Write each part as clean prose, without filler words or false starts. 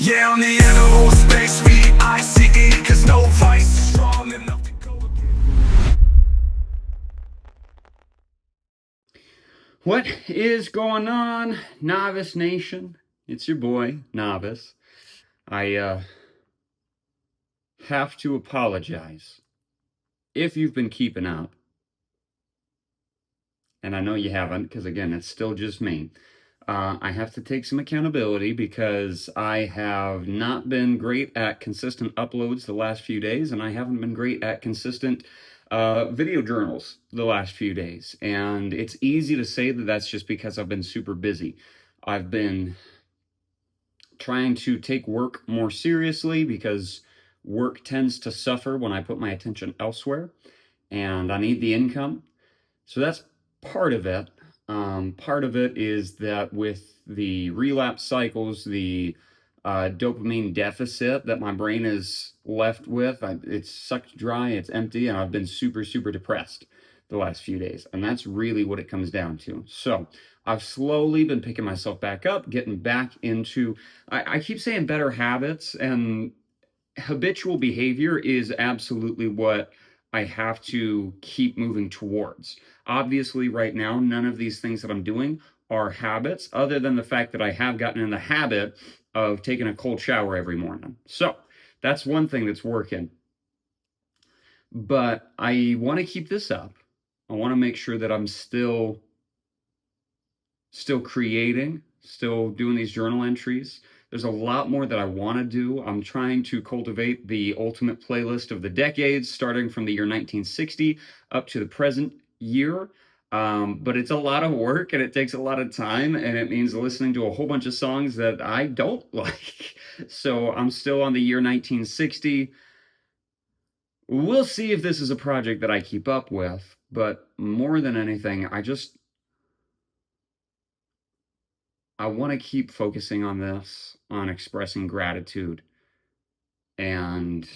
Yeah, on the animal space, V-I-C-E, cause no vice is strong enough to go against. What is going on, Novice Nation? It's your boy, Novice. I have to apologize if you've been keeping up, and I know you haven't, because again, it's still just me. I have to take some accountability because I have not been great at consistent uploads the last few days, and I haven't been great at consistent video journals the last few days. And it's easy to say that that's just because I've been super busy. I've been trying to take work more seriously because work tends to suffer when I put my attention elsewhere, and I need the income. So that's part of it. Part of it is that with the relapse cycles, the dopamine deficit that my brain is left with, it's sucked dry, it's empty, and I've been super, super depressed the last few days. And that's really what it comes down to. So I've slowly been picking myself back up, getting back into, I keep saying better habits, and habitual behavior is absolutely what I have to keep moving towards. Obviously, right now, none of these things that I'm doing are habits, other than the fact that I have gotten in the habit of taking a cold shower every morning. So that's one thing that's working. But I want to keep this up. I want to make sure that I'm still creating, still doing these journal entries. There's a lot more that I want to do. I'm trying to cultivate the ultimate playlist of the decades, starting from the year 1960 up to the present year. But it's a lot of work and it takes a lot of time, and it means listening to a whole bunch of songs that I don't like. So I'm still on the year 1960. We'll see if this is a project that I keep up with, but more than anything, I want to keep focusing on this, on expressing gratitude and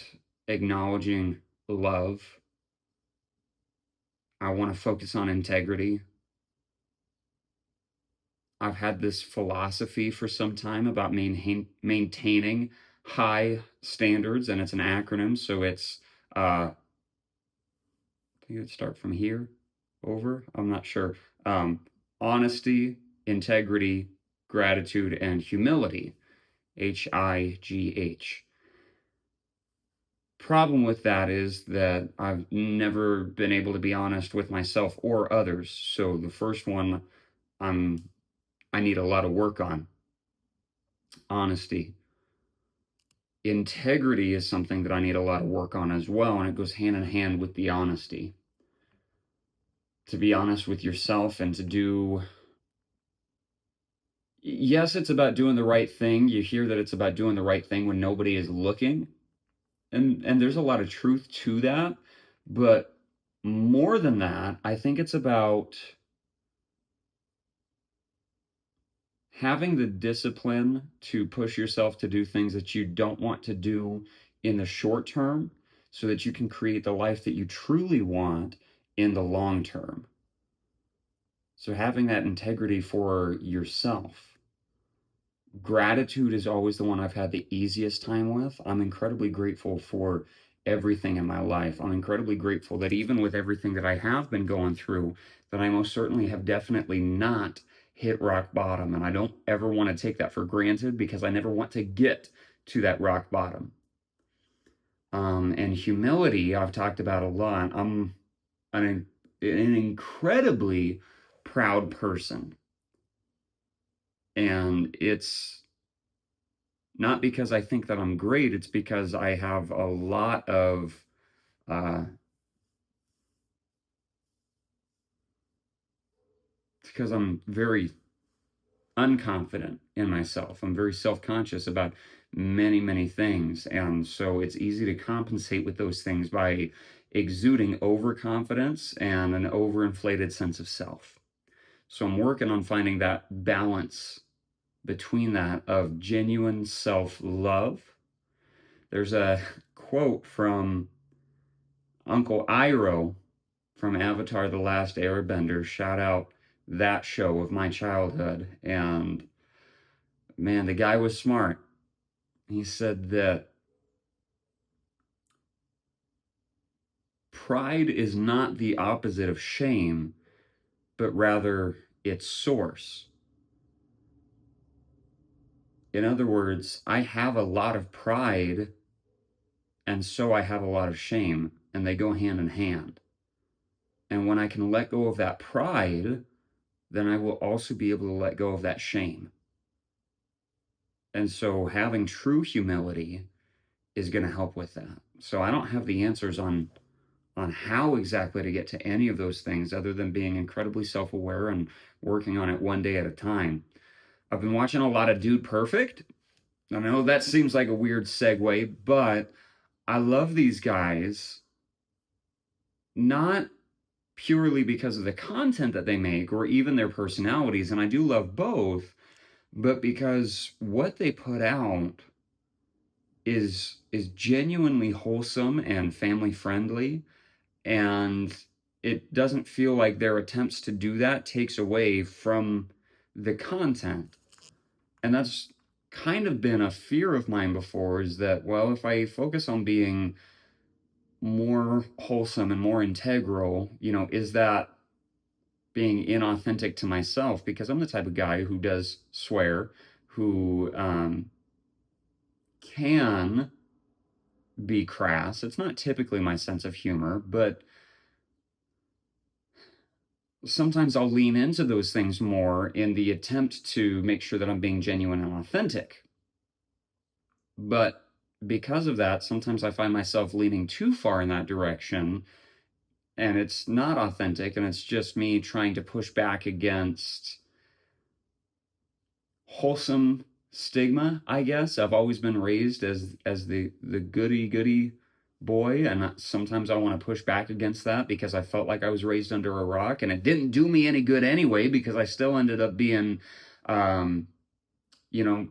acknowledging love. I want to focus on integrity. I've had this philosophy for some time about maintaining high standards, and it's an acronym. So it's, I think it'd start from here over. I'm not sure. Honesty, integrity, gratitude, and humility. HIGH. Problem with that is that I've never been able to be honest with myself or others. So the first one I need a lot of work on. Honesty. Integrity is something that I need a lot of work on as well, and it goes hand in hand with the honesty. To be honest with yourself and to do, yes, it's about doing the right thing. You hear that it's about doing the right thing when nobody is looking. And there's a lot of truth to that, but more than that, I think it's about having the discipline to push yourself to do things that you don't want to do in the short term so that you can create the life that you truly want in the long term. So having that integrity for yourself. Gratitude is always the one I've had the easiest time with. I'm incredibly grateful for everything in my life. I'm incredibly grateful that even with everything that I have been going through, that I most certainly have definitely not hit rock bottom. And I don't ever want to take that for granted because I never want to get to that rock bottom. And humility, I've talked about a lot. I'm an incredibly proud person. And it's not because I think that I'm great, it's because I have a lot of it's because I'm very unconfident in myself. I'm very self-conscious about many, many things. And so it's easy to compensate with those things by exuding overconfidence and an overinflated sense of self. So I'm working on finding that balance between that of genuine self-love. There's a quote from Uncle Iroh from Avatar: The Last Airbender. Shout out that show of my childhood. And man, the guy was smart. He said that pride is not the opposite of shame, but rather its source. In other words, I have a lot of pride, and so I have a lot of shame, and they go hand in hand. And when I can let go of that pride, then I will also be able to let go of that shame. And so having true humility is going to help with that. So I don't have the answers on how exactly to get to any of those things other than being incredibly self-aware and working on it one day at a time. I've been watching a lot of Dude Perfect. I know that seems like a weird segue, but I love these guys not purely because of the content that they make or even their personalities, and I do love both, but because what they put out is genuinely wholesome and family friendly, and it doesn't feel like their attempts to do that takes away from the content. And that's kind of been a fear of mine before, is that, well, if I focus on being more wholesome and more integral, is that being inauthentic to myself? Because I'm the type of guy who does swear, who can be crass. It's not typically my sense of humor, but sometimes I'll lean into those things more in the attempt to make sure that I'm being genuine and authentic. But because of that, sometimes I find myself leaning too far in that direction, and it's not authentic, and it's just me trying to push back against wholesome stigma, I guess. I've always been raised as the goody boy, and sometimes I want to push back against that because I felt like I was raised under a rock, and it didn't do me any good anyway because I still ended up being you know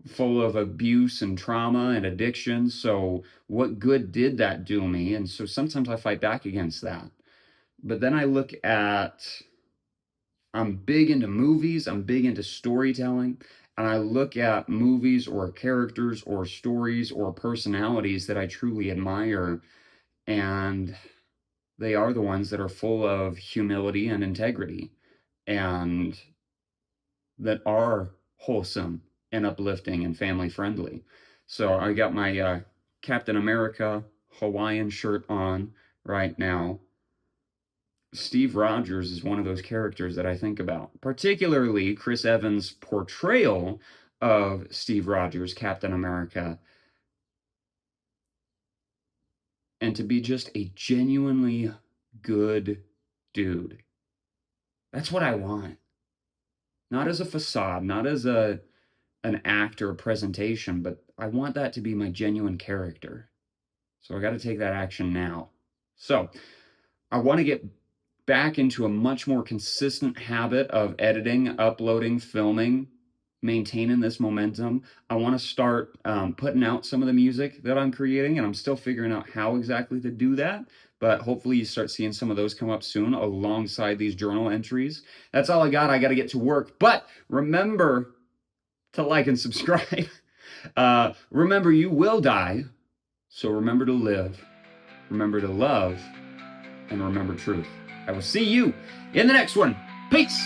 full of abuse and trauma and addiction. So what good did that do me? And so sometimes I fight back against that. But then I look at, I'm big into movies, I'm big into storytelling, and I look at movies or characters or stories or personalities that I truly admire, and they are the ones that are full of humility and integrity, and that are wholesome and uplifting and family friendly. So I got my Captain America Hawaiian shirt on right now. Steve Rogers is one of those characters that I think about, particularly Chris Evans' portrayal of Steve Rogers, Captain America, and to be just a genuinely good dude. That's what I want. Not as a facade, not as an act or a presentation, but I want that to be my genuine character. So I got to take that action now. So I want to get back into a much more consistent habit of editing, uploading, filming, maintaining this momentum. I want to start putting out some of the music that I'm creating, and I'm still figuring out how exactly to do that. But hopefully you start seeing some of those come up soon alongside these journal entries. That's all I got. I got to get to work. But remember to like and subscribe. Remember, you will die. So remember to live, remember to love, and remember truth. I will see you in the next one. Peace.